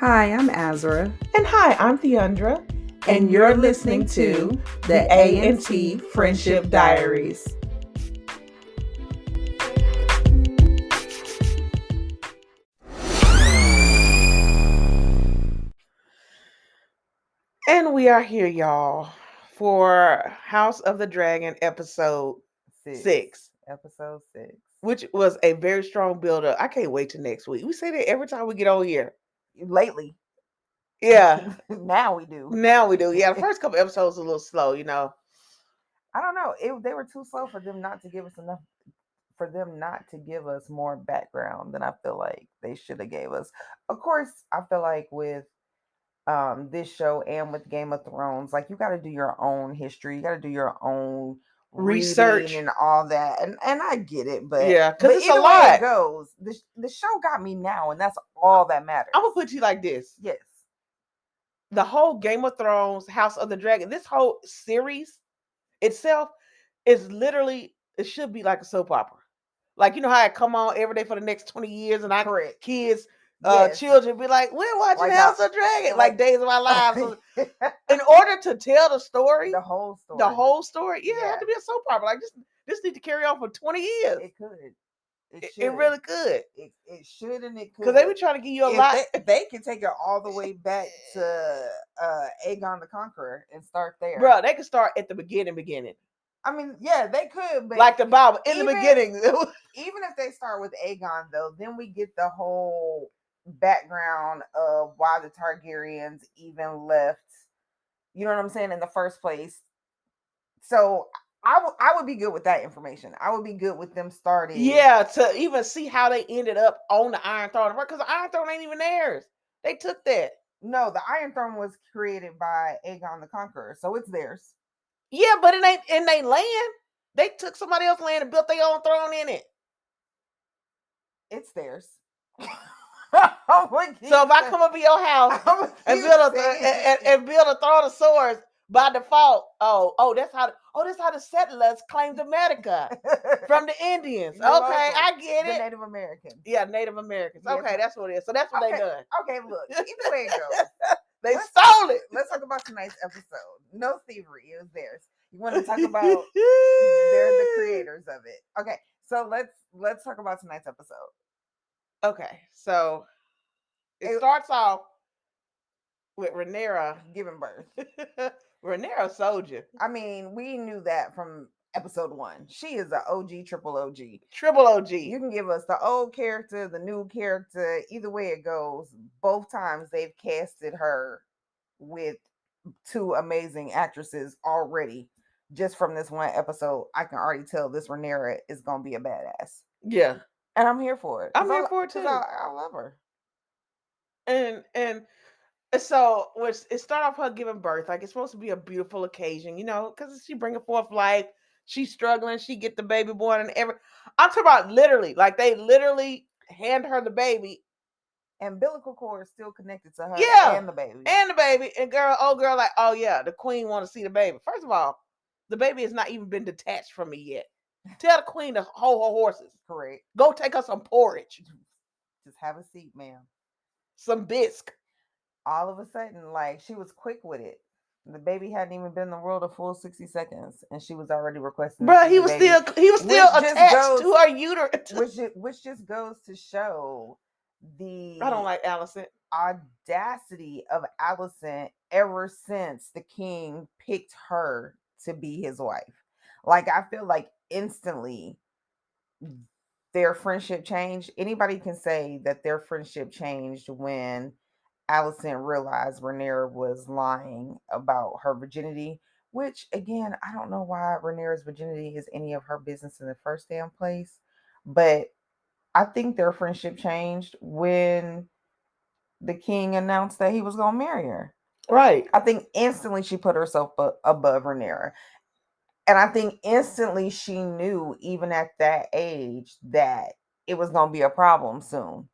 Hi, I'm Azra. And hi, I'm Theandra. And you're listening to the A&T Friendship Diaries. And we are here, y'all, for House of the Dragon episode 6. Episode 6. Which was a very strong build-up. I can't wait till next week. We say that every time we get on here. Lately. Yeah. Now we do. Yeah, the first couple episodes a little slow, I don't know. They were too slow for them not to give us enough, for them not to give us more background than I feel like they should have gave us. Of course, I feel like with this show and with Game of Thrones, like you got to do your own history. You got to do your own research and all that, and I get it, but yeah, because it's a lot. Way it goes, the show got me now, and that's all that matters. I'm gonna put you like this. Yes, the whole Game of Thrones, House of the Dragon, this whole series itself is literally, it should be like a soap opera. Like, you know how I come on every day for the next 20 years and our kids, children be like, we're watching like House of the Dragon, like Days of Our Lives. In order to tell the story, the whole story, it had to be a soap opera. Like this need to carry on for 20 years. It could. It really could. It should, and it could. Because they be trying to give you a lot. They can take it all the way back to Aegon the Conqueror and start there. Bro, they could start at the beginning. I mean, yeah, they could. But like the Bible, in the beginning. Even if they start with Aegon, though, then we get the whole background of why the Targaryens even left. You know what I'm saying? In the first place. So I would be good with that information. I would be good with them starting. Yeah, to even see how they ended up on the Iron Throne. Because the Iron Throne ain't even theirs. They took that. No, the Iron Throne was created by Aegon the Conqueror, so it's theirs. Yeah, but it ain't in their land. They took somebody else's land and built their own throne in it. It's theirs. So if I come up to your house and build a throne of swords, by default, that's how the settlers claimed America from the Indians. Okay, I get it. The Native Americans. Yeah, Native Americans. Okay, that's what it is. So that's what they done. Okay, look, either way it goes. They stole it. Let's talk about tonight's episode. No thievery, it was theirs. You want to talk about they're the creators of it. Okay, so let's talk about tonight's episode. Okay, so it starts off with Rhaenyra giving birth. Rhaenyra soldier. I mean, we knew that from episode 1. She is the OG, triple OG. Triple OG. You can give us the old character, the new character, either way it goes. Both times they've casted her with 2 amazing actresses already. Just from this one episode, I can already tell this Rhaenyra is going to be a badass. Yeah. And I'm here for it. I'm here for it too. I love her. And so it started off her giving birth. Like, it's supposed to be a beautiful occasion, because she bringing forth life. She's struggling. She get the baby born and I'm talking about literally. Like, they literally hand her the baby. Umbilical cord is still connected to her and the baby. And girl, like, oh yeah, the queen want to see the baby. First of all, the baby has not even been detached from me yet. Tell the queen to hold her horses. Correct. Go take her some porridge. Just have a seat, ma'am. Some bisque. All of a sudden, like, she was quick with it. The baby hadn't even been in the world a full 60 seconds, and she was already requesting. Bro, he was still attached to her uterus. Which just goes to show I don't like Alicent. Audacity of Alicent ever since the king picked her to be his wife. Like, I feel like instantly their friendship changed. Anybody can say that their friendship changed when Alicent realized Rhaenyra was lying about her virginity, which, again, I don't know why Rhaenyra's virginity is any of her business in the first damn place, but I think their friendship changed when the king announced that he was going to marry her. Right. I think instantly she put herself above Rhaenyra. And I think instantly she knew, even at that age, that it was going to be a problem soon.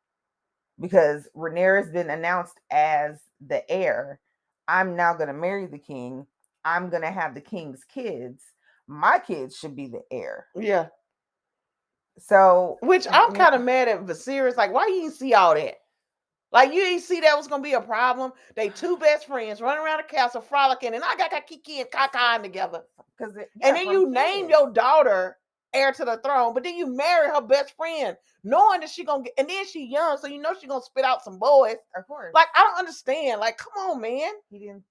Because Rhaenyra's been announced as the heir. I'm now going to marry the king. I'm going to have the king's kids. My kids should be the heir. Yeah. So, which I'm kind of mad at Viserys. Like, why you didn't see all that? Like, you didn't see that was gonna be a problem. They two best friends running around the castle frolicking, and I got Kiki and Kaka together. Because And yeah, then from you name kids. your daughter heir to the throne, but then you marry her best friend, knowing that she gonna get, and then she young, so you know she gonna spit out some boys. Of course. Like, I don't understand. Like, come on, man. He didn't.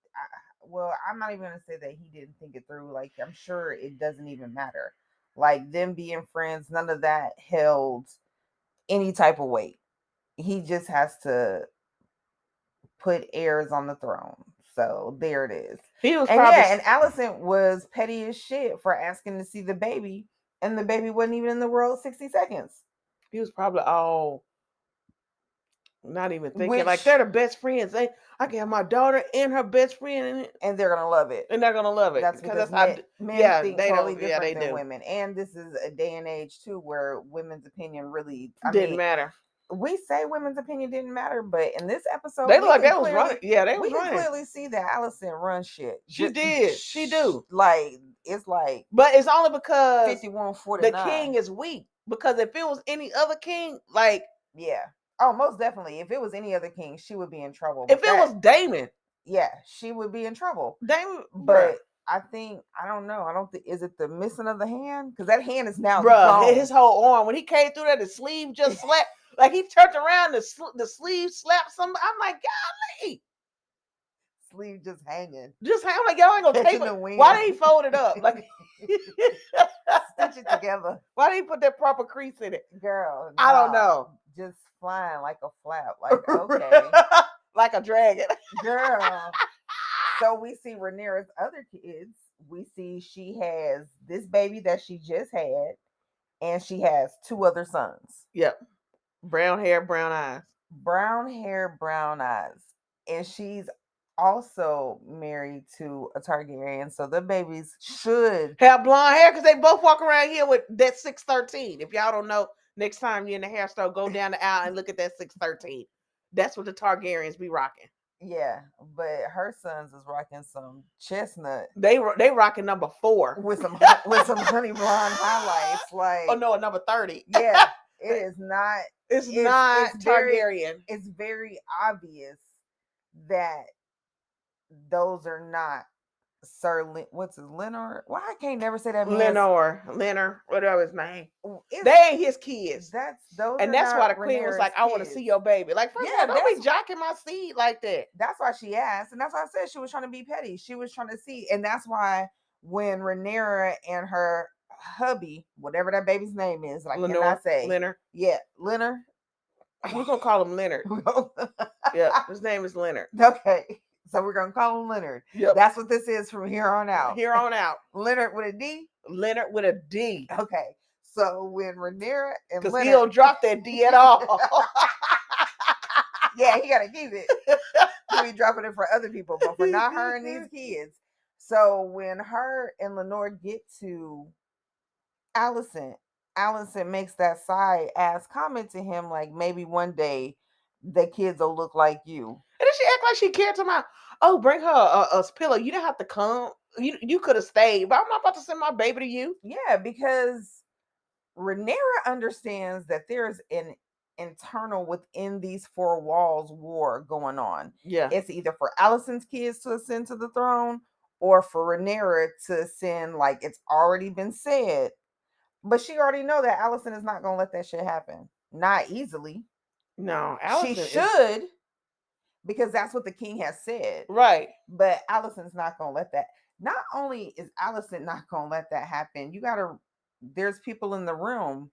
Well, I'm not even gonna say that he didn't think it through. Like, I'm sure it doesn't even matter. Like them being friends, none of that held any type of weight. He just has to put heirs on the throne. So there it is. He was And probably yeah, and Allison was petty as shit for asking to see the baby, and the baby wasn't even in the world 60 seconds. he was probably all not even thinking. Like, Which, they're the best friends. I can have my daughter and her best friend, and they're gonna love it. and they're gonna love it. That's because men yeah, think they totally don't. Yeah, different they than do. women. And this is a day and age too where women's opinion really Didn't matter. We say women's opinion didn't matter, but in this episode, They look like they was running. Yeah, they was we can running. clearly see that Allison runs shit. She did. She do. Like, it's like, but it's only because 51-49. the king is weak. Because if it was any other king, like, yeah, oh, most definitely. If it was any other king, she would be in trouble. If it was Damon, yeah, she would be in trouble. Damon, but I think, I don't know. I don't think, is it the missing of the hand? Because that hand is now gone. His whole arm, when he came through that, the sleeve just slapped. Like, he turned around, the sleeve slapped somebody. I'm like, golly. Sleeve just hanging. Just hanging. Like, y'all ain't gonna tape it. Why did he fold it up? Like, stitch it together. Why did he put that proper crease in it? Girl, I don't know. Just flying like a flap. Like, okay. Like a dragon. Girl. So we see Rhaenyra's other kids. We see she has this baby that she just had, and she has two other sons. Yep. Brown hair, brown eyes. Brown hair, brown eyes. And she's also married to a Targaryen, so the babies should have blonde hair, because they both walk around here with that 613. If y'all don't know, next time you're in the hair store, go down the aisle and look at that 613. That's what the Targaryens be rocking. Yeah, but her sons is rocking some chestnut. They rocking number 4 with some honey blonde highlights. Like, oh no, number 30. Yeah, it is not. It's not Targaryen. It's very obvious that those are not Sir what's his Lenor? Why I can't never say that. Lenor, whatever his name. They ain't his kids. That's those, and that's why the queen was like, "I want to see your baby." Like, first of all, don't be jocking my seed like that. That's why she asked, and that's why I said she was trying to be petty. She was trying to see, and that's why when Rhaenyra and her hubby, whatever that baby's name is, like, can I say Leonard? Yeah, Leonard. We're gonna call him Leonard. Yeah, his name is Leonard. Okay. So we're gonna call him Leonard. Yep. That's what this is from here on out. Here on out. Leonard with a D? Leonard with a D. Okay. So when Rhaenyra and Leonard, he don't drop that D at all. Yeah, he gotta keep it. He'll be dropping it for other people, but for not her and these kids. So when her and Lenore get to Allison makes that side ass comment to him, like, maybe one day the kids will look like you. And then she act like she cared to my, oh, bring her a pillow. You didn't have to come. You could have stayed, but I'm not about to send my baby to you. Yeah, because Rhaenyra understands that there's an internal within these 4 walls war going on. Yeah. It's either for Allison's kids to ascend to the throne or for Rhaenyra to ascend, like it's already been said. But she already know that Allison is not going to let that shit happen. Not easily. No, Allison she should, because that's what the king has said. Right. But Allison's not going to let that. Not only is Allison not going to let that happen, there's people in the room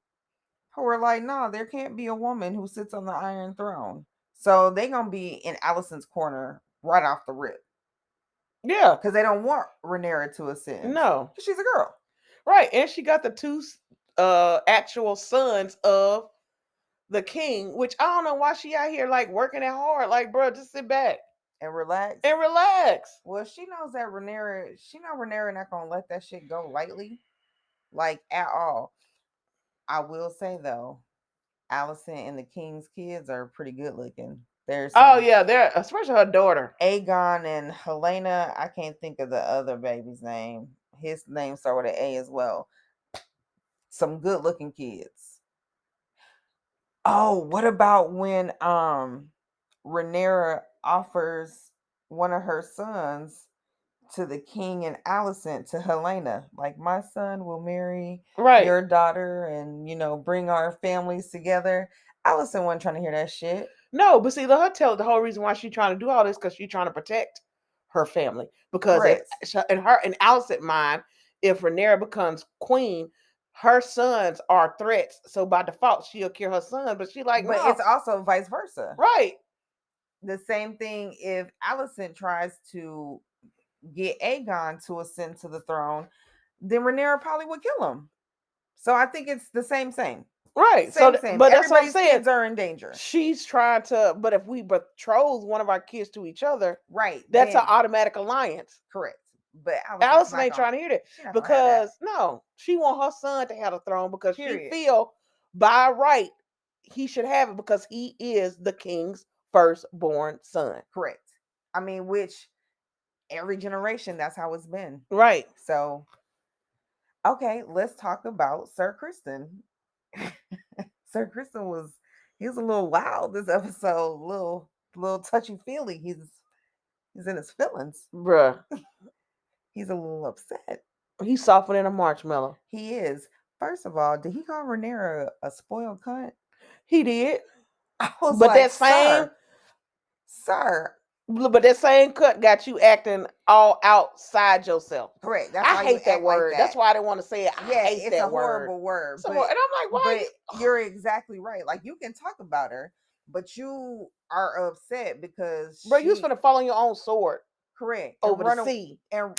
who are like, no, there can't be a woman who sits on the Iron Throne. So they're going to be in Allison's corner right off the rip. Yeah. Because they don't want Rhaenyra to ascend. No. Because she's a girl. Right. And she got the 2 actual sons of the king, which I don't know why she out here like working it hard. Like, bro, just sit back and relax. Well, she knows that Rhaenyra not gonna let that shit go lightly, like at all. I will say though, Allison and the king's kids are pretty good looking. They're especially her daughter, Aegon and Helena. I can't think of the other baby's name. His name starts with an A as well. Some good looking kids. Oh, what about when Rhaenyra offers one of her sons to the king and Alicent to Helena. Like, my son will marry Right. your daughter and, bring our families together. Alicent wasn't trying to hear that shit. No, but see, let her tell the whole reason why she's trying to do all this because she's trying to protect her family. Because if Correct. in Alicent's mind, if Rhaenyra becomes queen, her sons are threats. So by default, she'll kill her son. But she like, But no, it's also vice versa. right, The same thing if Alicent tries to get Aegon to ascend to the throne, then Rhaenyra probably would kill him. So I think it's the same. right. Same, same. But that's what I'm Everybody's saying. kids are in danger. She's trying to, but if we betroth one of our kids to each other, Right. that's then, an automatic alliance. correct. But Allison ain't trying to hear that She's not gonna have that. because no, she want her son to have the throne because Period. she feel by right he should have it because he is the king's firstborn son. Correct. I mean, which every generation, that's how it's been. Right. So, okay, let's talk about Sir Kristen. Sir Kristen he was a little wild this episode, a little touchy feely. He's in his feelings. Bruh. He's a little upset. He's softer than a marshmallow. He is. First of all, did he call Rhaenyra a spoiled cunt? He did. I was But like, that same sir. But that same cut got you acting all outside yourself. Correct. That's I why hate that word. Like that. That's why I didn't want to say it. I hate it's that a horrible word. So, and I'm like, why? You're exactly right. Like, you can talk about her, but you are upset because bro, you was finna fall on your own sword. Correct. Over the sea. And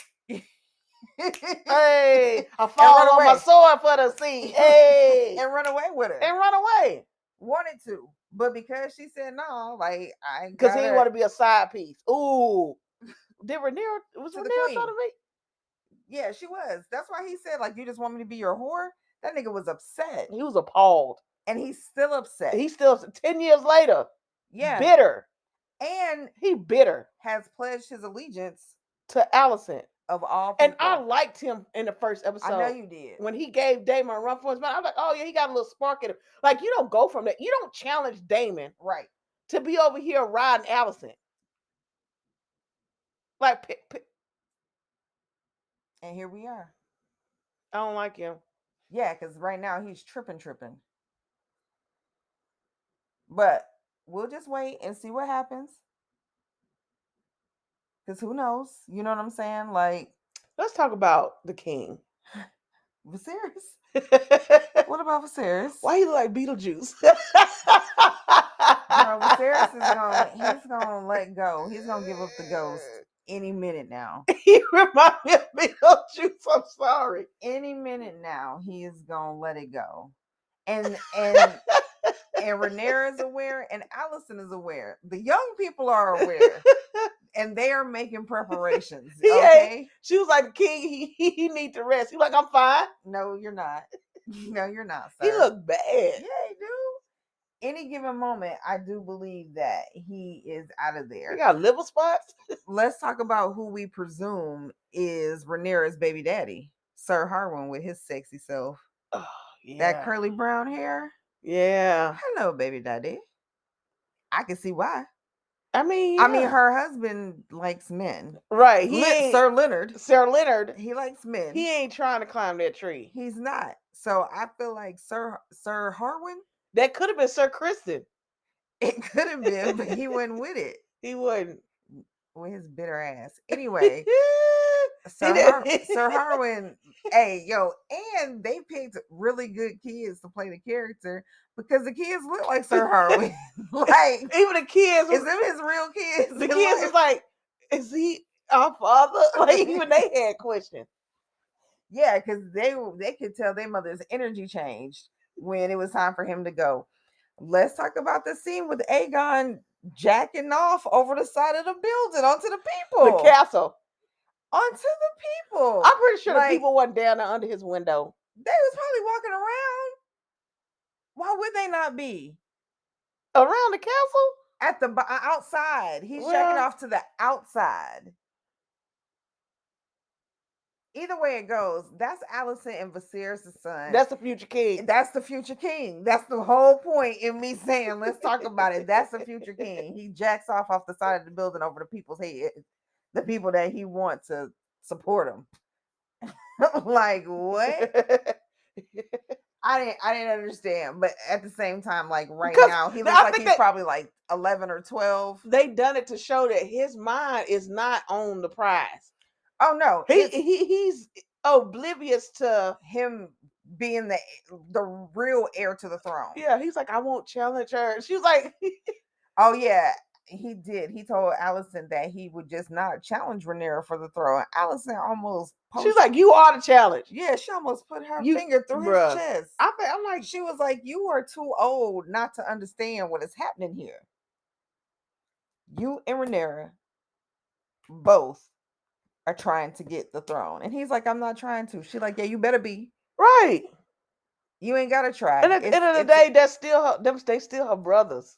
hey, I fall on my sword for the sea. Hey, and run away with her. And run away. Wanted to, but because she said no, like, I because he didn't want to be a side piece. Ooh, did Rhaenyra trying to make? Yeah, she was. That's why he said, like, you just want me to be your whore. That nigga was upset. He was appalled, and he's still upset. He's still 10 years later. Yeah, bitter, and he bitter has pledged his allegiance to Alicent. Of all people. And I liked him in the first episode. I know you did. When he gave Daemon a run for his money, I was like, oh yeah, he got a little spark in him. Like, you don't go from that. You don't challenge Daemon. Right. To be over here riding Alicent. Like, and here we are. I don't like him. Yeah, because right now he's tripping. But we'll just wait and see what happens. Because who knows? You know what I'm saying? Like, let's talk about the king. Viserys? What about Viserys? Why you like Beetlejuice? Bro, Viserys he's gonna let go. He's gonna give up the ghost any minute now. He reminds me of Beetlejuice. I'm sorry. Any minute now, he is gonna let it go. And Rhaenyra is aware, and Alicent is aware. The young people are aware, and they are making preparations. Okay, she was like, "King, he need to rest." He's like, "I'm fine." No, you're not. No, you're not. Sir. He looked bad. Yeah, he do. Any given moment, I do believe that he is out of there. He got liver spots. Let's talk about who we presume is Rhaenyra's baby daddy, Sir Harwin, with his sexy self. Oh, yeah. That curly brown hair. Yeah. Hello, baby daddy. I can see why. I mean, her husband likes men. Right. Sir Leonard. Sir Leonard. He likes men. He ain't trying to climb that tree. He's not. So I feel like Sir Harwin. That could have been Sir Kristen. It could have been, but he wasn't with it. He wouldn't. With his bitter ass. Anyway. Sir Harwin, hey, yo, and they picked really good kids to play the character because the kids look like Sir Harwin. Like, even the kids, is them his real kids? The kids was like, is he our father? Like, even they had questions. Yeah, because they could tell their mother's energy changed when it was time for him to go. Let's talk about the scene with Aegon jacking off over the side of the building onto the people. The castle. Onto the people. I'm pretty sure the people wasn't down there under his window. They was probably walking around. Why would they not be? Around the castle? At the outside. He's jacking off to the outside. either way it goes, that's Alicent and Viserys' son. That's the future king. That's the future king. That's the whole point in me saying, let's talk about it. That's the future king. He jacks off the side of the building over the people's head, the people that he wants to support him. Like what? I didn't understand, but at the same time, like right Because now, he now looks I like think he's probably like 11 or 12. they done it to show that his mind is not on the prize. Oh no, He's oblivious to him being the real heir to the throne. Yeah, he's like, I won't challenge her. She was like, oh yeah, he did. He told Alicent that he would just not challenge Rhaenyra for the throne. Alicent almost she's like, you are the challenge. Yeah, she almost put her finger through his chest. I'm like, she was like, you are too old not to understand what is happening here. You and Rhaenyra both are trying to get the throne. And he's like, I'm not trying to. She's like, yeah, you better be. Right. You ain't gotta try. And at the end of the day, that's still her, they still her brothers.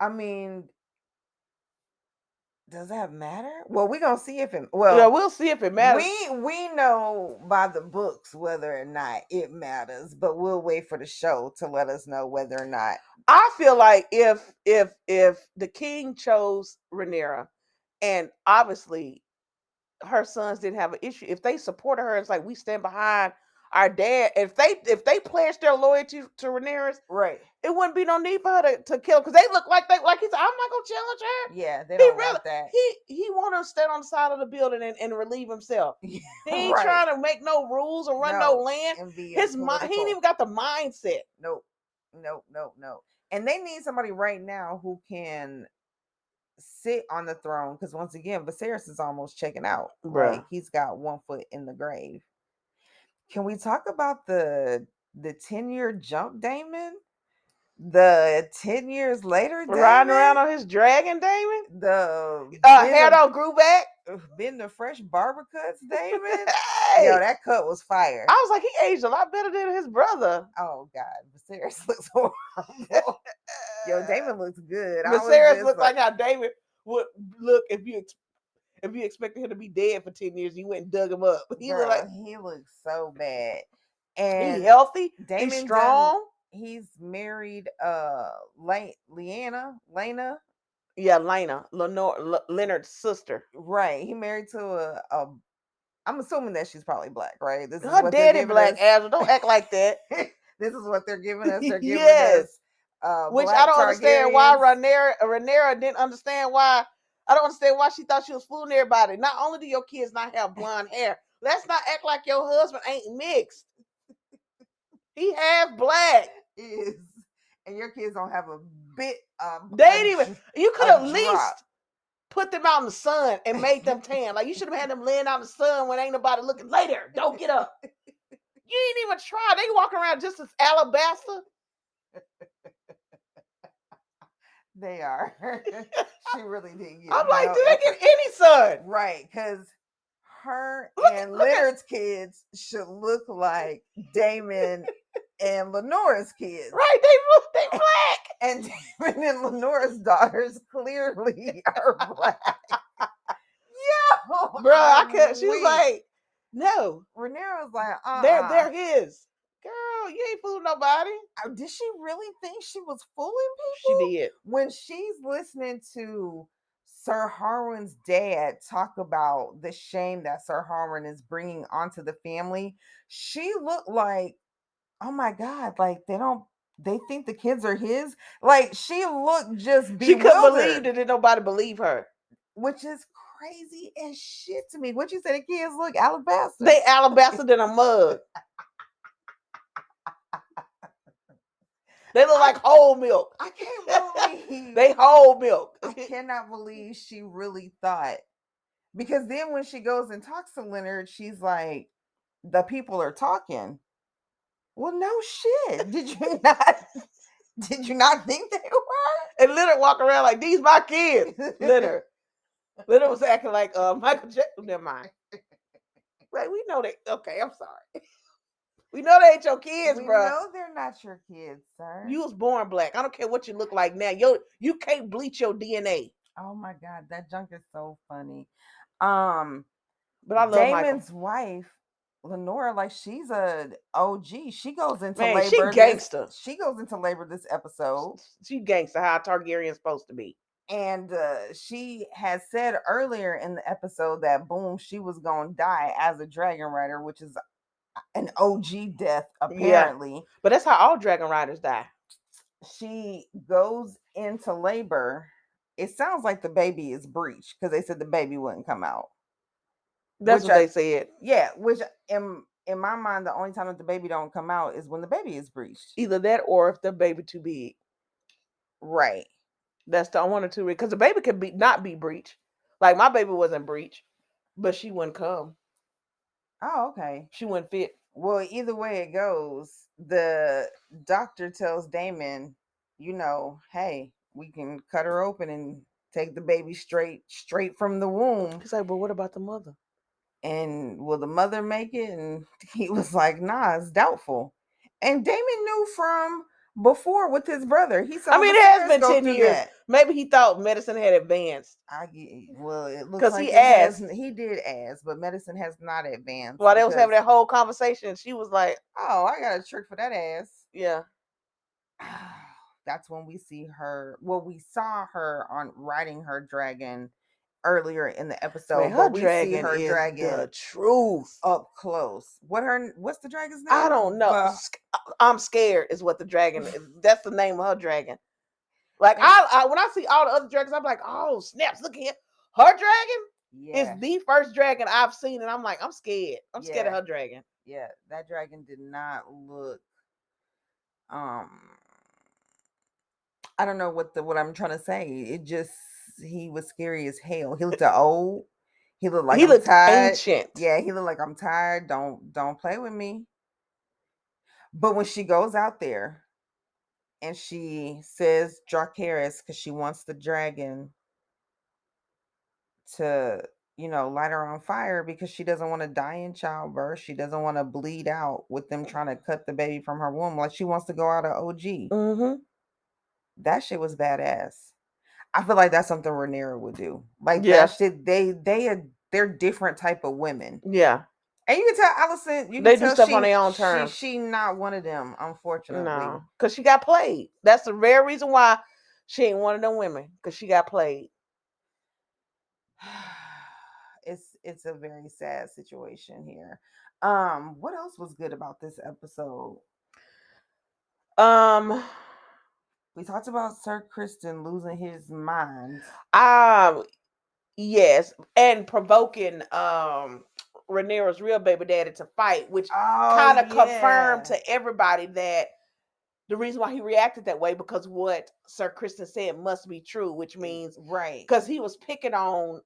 I mean, does that matter? Well, we're gonna see if it we'll see if it matters. We know by the books whether or not it matters, but we'll wait for the show to let us know whether or not. I feel like if the king chose Rhaenyra, and obviously her sons didn't have an issue, if they supported her, it's like we stand behind our dad. If they pledged their loyalty to Rhaenyra, right, it wouldn't be no need for her to kill, because they look like he said, I'm not gonna challenge her. Yeah, they don't want that. He want to stand on the side of the building and relieve himself. He ain't trying to make no rules or run no land. His mind, he ain't even got the mindset. Nope. And they need somebody right now who can sit on the throne, because once again, Viserys is almost checking out. Bruh. Like he's got one foot in the grave. Can we talk about the 10-year jump, Daemon? The 10 years later, Daemon? Riding around on his dragon, Daemon? The hair don't grew back? Been the fresh barber cuts, Daemon? Hey. Yo, that cut was fire. I was like, he aged a lot better than his brother. Oh, God. Viserys looks horrible. Yo, Daemon looks good. Viserys looked like how Daemon would look if you expected him to be dead for 10 years, you went and dug him up. He looks so bad. And he's healthy. Daemon's he's strong. He's married Lena. Yeah, Lena, Leonard's sister. Right. He married to a I'm assuming that she's probably black, right? This is her daddy black, Azra. Don't act like that. This is what they're giving us. They're giving us which I don't understand why Rhaenyra didn't understand why. I don't understand why she thought she was fooling everybody. Not only do your kids not have blonde hair, let's not act like your husband ain't mixed. He half black. Is, and your kids don't have a bit. They ain't even. You could at least put them out in the sun and made them tan. Like you should have had them laying out in the sun when ain't nobody looking. Later, don't get up. You ain't even try. They walk around just as alabaster. They are. She really didn't get. I'm like, did they get any sun? Right, because her and Leonard's kids should look like Daemon and Lenora's kids. Right, they black. And Daemon and Lenora's daughters clearly are black. Yo, bro, I could. She was like, no. Rhaenyra was like, they're his. Girl, you ain't fooling nobody. Did she really think she was fooling people? She did. When she's listening to Sir Harwin's dad talk about the shame that Sir Harwin is bringing onto the family, she looked like, oh my God, like they think the kids are his. Like she looked just bewildered. She couldn't believe that didn't nobody believe her. Which is crazy as shit to me. What you say the kids look alabaster? They alabaster than a mug. They look like whole milk. I can't believe they whole milk. I cannot believe she really thought. Because then when she goes and talks to Leonard, she's like, the people are talking. Well, no shit. Did you not think they were? And Leonard walk around like, these my kids. Leonard was acting like Michael Jackson. Never mind. Right, we know they. Okay, I'm sorry. We know they ain't your kids, bro. We know they're not your kids, sir. You was born black. I don't care what you look like now. You can't bleach your DNA. Oh my God, that junk is so funny. But I love Michael. Damon's wife, Lenora, like she's a OG. She goes into Man, she labor gangster. this episode. She gangster, how Targaryen's supposed to be. And she has said earlier in the episode that boom, she was gonna die as a dragon rider, which is an OG death apparently. Yeah. But that's how all dragon riders die. She goes into labor. It sounds like the baby is breached because they said the baby wouldn't come out. That's what they said. Yeah, which in my mind, the only time that the baby don't come out is when the baby is breached. Either that or if the baby too big. Right. That's the one or two, because the baby could not be breached. Like my baby wasn't breached, but she wouldn't come. Oh, okay. She wouldn't fit. Well, either way it goes, the doctor tells Damon, hey, we can cut her open and take the baby straight from the womb. He's like, but what about the mother? And will the mother make it? And he was like, nah, it's doubtful. And Damon knew from before with his brother. He saw. I mean, it has been 10 years. That. Maybe he thought medicine had advanced. Well, it looks like he did ask, but medicine has not advanced. While they was having that whole conversation, she was like, "Oh, I got a trick for that ass." Yeah. That's when we see her. Well, we saw her on riding her dragon earlier in the episode. Man, we see her dragon the truth up close. What's the dragon's name? I don't know. I'm scared is what the dragon is. That's the name of her dragon. Like I when I see all the other dragons, I'm like, oh snaps! Look at her dragon. Is the first dragon I've seen, and I'm like, I'm scared. I'm scared of her dragon. Yeah, that dragon did not look. I don't know what I'm trying to say. It just. He was scary as hell. He looked old. He looked like I'm tired. Ancient. Yeah, he looked like I'm tired. Don't play with me. But when she goes out there and she says Dracarys because she wants the dragon to, light her on fire because she doesn't want to die in childbirth. She doesn't want to bleed out with them trying to cut the baby from her womb. Like she wants to go out of OG. Mm-hmm. That shit was badass. I feel like that's something Rhaenyra would do. Like that shit. They're different type of women. Yeah. And you can tell Alicent. They do stuff on their own terms. She not one of them, unfortunately. No, because she got played. That's the very reason why she ain't one of them women. Because she got played. It's a very sad situation here. What else was good about this episode? We talked about Sir Kristen losing his mind. Yes, and provoking Rhaenyra's real baby daddy to fight, which kind of confirmed to everybody that the reason why he reacted that way because what Sir Kristen said must be true, which means because he was picking on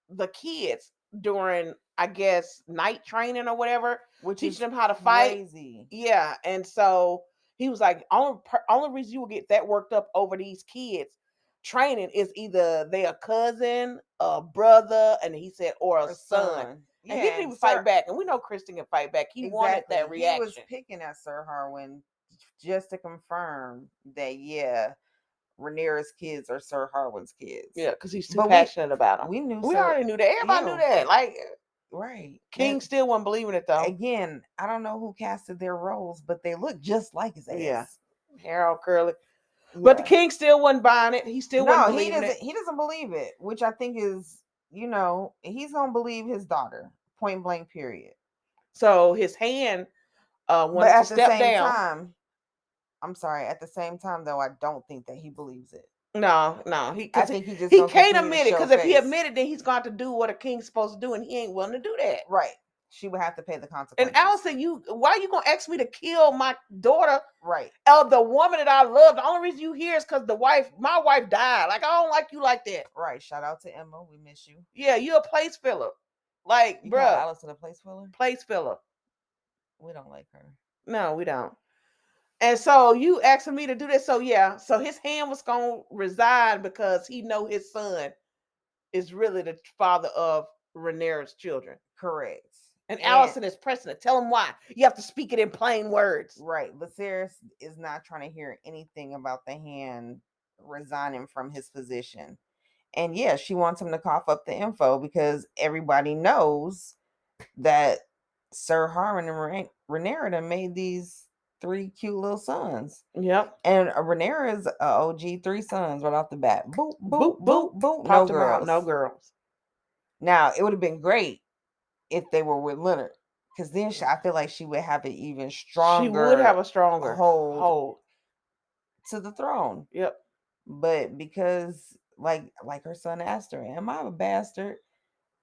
the kids during, I guess, night training or whatever, teaching them how to fight. Crazy. Yeah, and so. He was like, only reason you will get that worked up over these kids training is either they a cousin, a brother, and he said, or a son. Yeah, and he didn't even fight back. And we know Kristen can fight back. He wanted that reaction. He was picking at Sir Harwin just to confirm that, Rhaenyra's kids are Sir Harwin's kids. Yeah, because he's too passionate about them. We already knew that. Everybody knew that. Like, right. King still wasn't believing it though. Again, I don't know who casted their roles, but they look just like his ass. Yeah. Harold Curly. Yeah. But the King still wasn't buying it. He still wasn't believing it. He doesn't believe it, which I think is, he's gonna believe his daughter. Point blank, period. So his hand wants to step down. I'm sorry. At the same time, though, I don't think that he believes it. No. I think he can't admit it because if he admitted, then he's going to do what a king's supposed to do, and he ain't willing to do that. Right. She would have to pay the consequences. And Alicent, why are you gonna ask me to kill my daughter? Right. The woman that I love. The only reason you here is because my wife died. Like I don't like you like that. Right. Shout out to Emma. We miss you. Yeah, you're a place filler. Like, you bro. Alicent a place filler? Place filler. We don't like her. No, we don't. And so you asking me to do this. So yeah. So his hand was gonna resign because he know his son is really the father of Rhaenyra's children. Correct. And Alicent is pressing it. Tell him why. You have to speak it in plain words. Right. Viserys is not trying to hear anything about the hand resigning from his position. And yeah, she wants him to cough up the info because everybody knows that Sir Harwin and Rhaenyra done made these three cute little sons. Yep. And Rhaenyra is a OG, three sons right off the bat. Boop, boop, Boop, boop, boop. boop. No Popped him out. girls. No girls. Now, it would have been great if they were with Leonard. Because then I feel like she would have an even She would have stronger a stronger hold to the throne. Yep. But because like her son asked her, am I a bastard?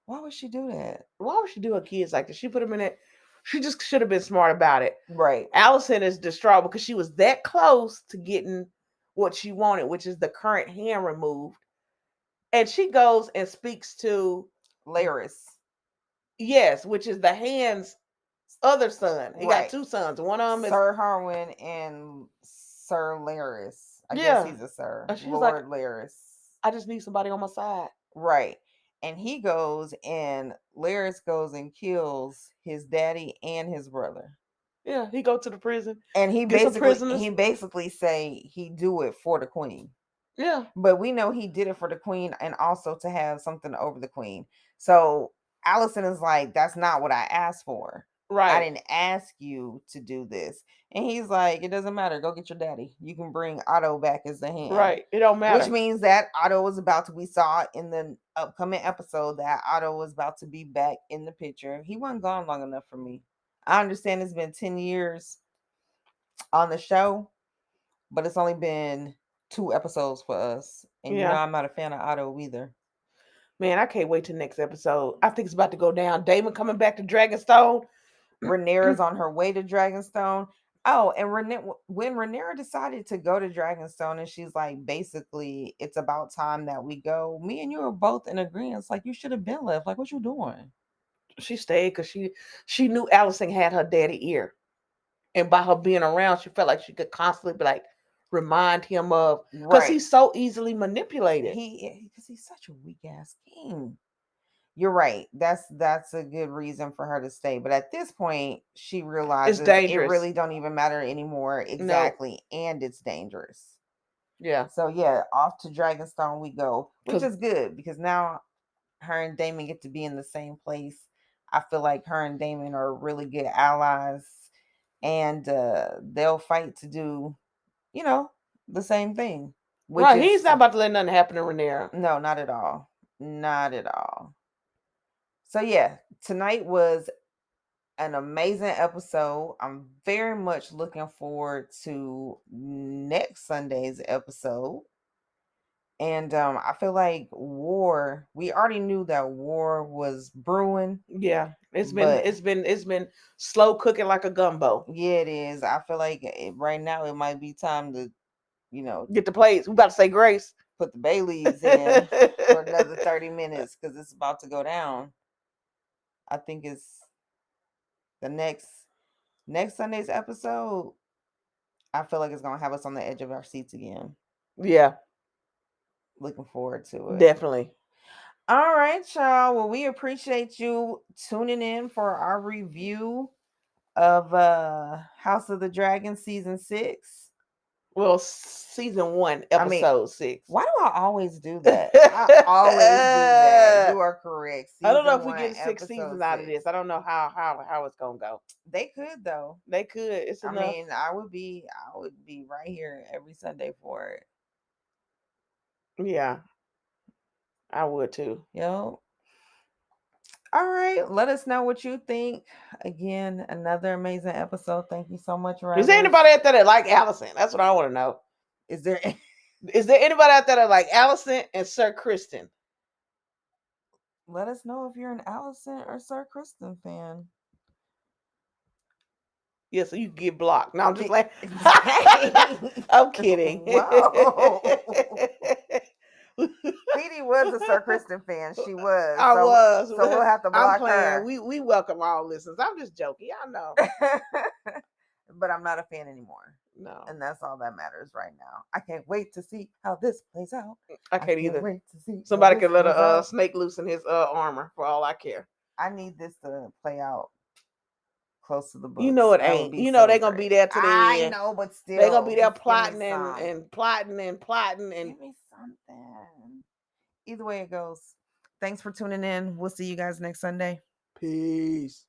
Why would she do that? Why would she do her kids like this? She put them in it. She just should have been smart about it. Right. Allison is distraught because she was that close to getting what she wanted, which is the current hand removed. And she goes and speaks to Larys. Yes, which is the hand's other son. He Right. got two sons. One of them is Sir Harwin and Sir Larys. I Yeah. guess he's a sir. And she's Lord like, Larys. I just need somebody on my side. Right. And he goes and Larys goes and kills his daddy and his brother. Yeah, he go to the prison. And he Get some basically prisoners. say he do it for the queen. Yeah. But we know he did it for the queen and also to have something over the queen. So Allison is like, that's not what I asked for. Right. I didn't ask you to do this. And he's like, it doesn't matter. Go get your daddy. You can bring Otto back as the hand. Right. It don't matter. Which means that Otto was about to, we saw in the upcoming episode that Otto was about to be back in the picture. He wasn't gone long enough for me. I understand it's been 10 years on the show, but it's only been 2 episodes for us. And you know I'm not a fan of Otto either. Man, I can't wait till next episode. I think it's about to go down. Daemon coming back to Dragonstone. Rhaenyra's on her way to Dragonstone. Oh, and when Rhaenyra decided to go to Dragonstone, and she's like, basically, it's about time that we go. Me and you are both in agreement. It's like, you should have been left. Like, what you doing? She stayed because she knew Allison had her daddy ear, and by her being around, she felt like she could constantly be like remind him of because he's so easily manipulated. Because he's such a weak ass king. You're right. That's a good reason for her to stay. But at this point, she realizes it really don't even matter anymore. Exactly. No. And it's dangerous. Yeah. So yeah, off to Dragonstone we go, which is good because now her and Daemon get to be in the same place. I feel like her and Daemon are really good allies, and they'll fight to do, the same thing. Right. He's not about to let nothing happen to Rhaenyra. No, not at all. Not at all. So yeah, tonight was an amazing episode. I'm very much looking forward to next Sunday's episode. And I feel like we already knew that war was brewing. Yeah. It's been slow cooking like a gumbo. Yeah, it is. I feel like right now it might be time to, get the plates. We about to say grace. Put the bay leaves in for another 30 minutes because it's about to go down. I think it's the next Sunday's episode. I feel like it's gonna have us on the edge of our seats again. Yeah. Looking forward to it. Definitely. All right, y'all. Well, we appreciate you tuning in for our review of House of the Dragon season 6. Well, season 1, episode 6. Why do I always do that? I always do that. You are correct. I don't know if we get 6 seasons out of this. I don't know how it's gonna go. They could though. They could. It's enough. I mean, I would be right here every Sunday for it. Yeah, I would too. Yo. All right, let us know what you think. Again, another amazing episode. Thank you so much, Rose. Is there anybody out there that like Allison? That's what I want to know. Is there anybody out there that like Allison and Sir Kristen? Let us know if you're an Allison or Sir Kristen fan. Yeah, so you get blocked. No, I'm just like, I'm kidding. Whoa. Petey was a Sir Kristen fan. She was. I was. So we'll have to block her. We welcome all listeners. I'm just joking. Y'all know. But I'm not a fan anymore. No. And that's all that matters right now. I can't wait to see how this plays out. I can't either. Wait to see. Somebody could let a snake loose in his armor for all I care. I need this to play out close to the book. You know it ain't. You know they're gonna be there to the end. I know, but still they're gonna be there plotting and plotting and plotting and give me something. Either way it goes. Thanks for tuning in. We'll see you guys next Sunday. Peace.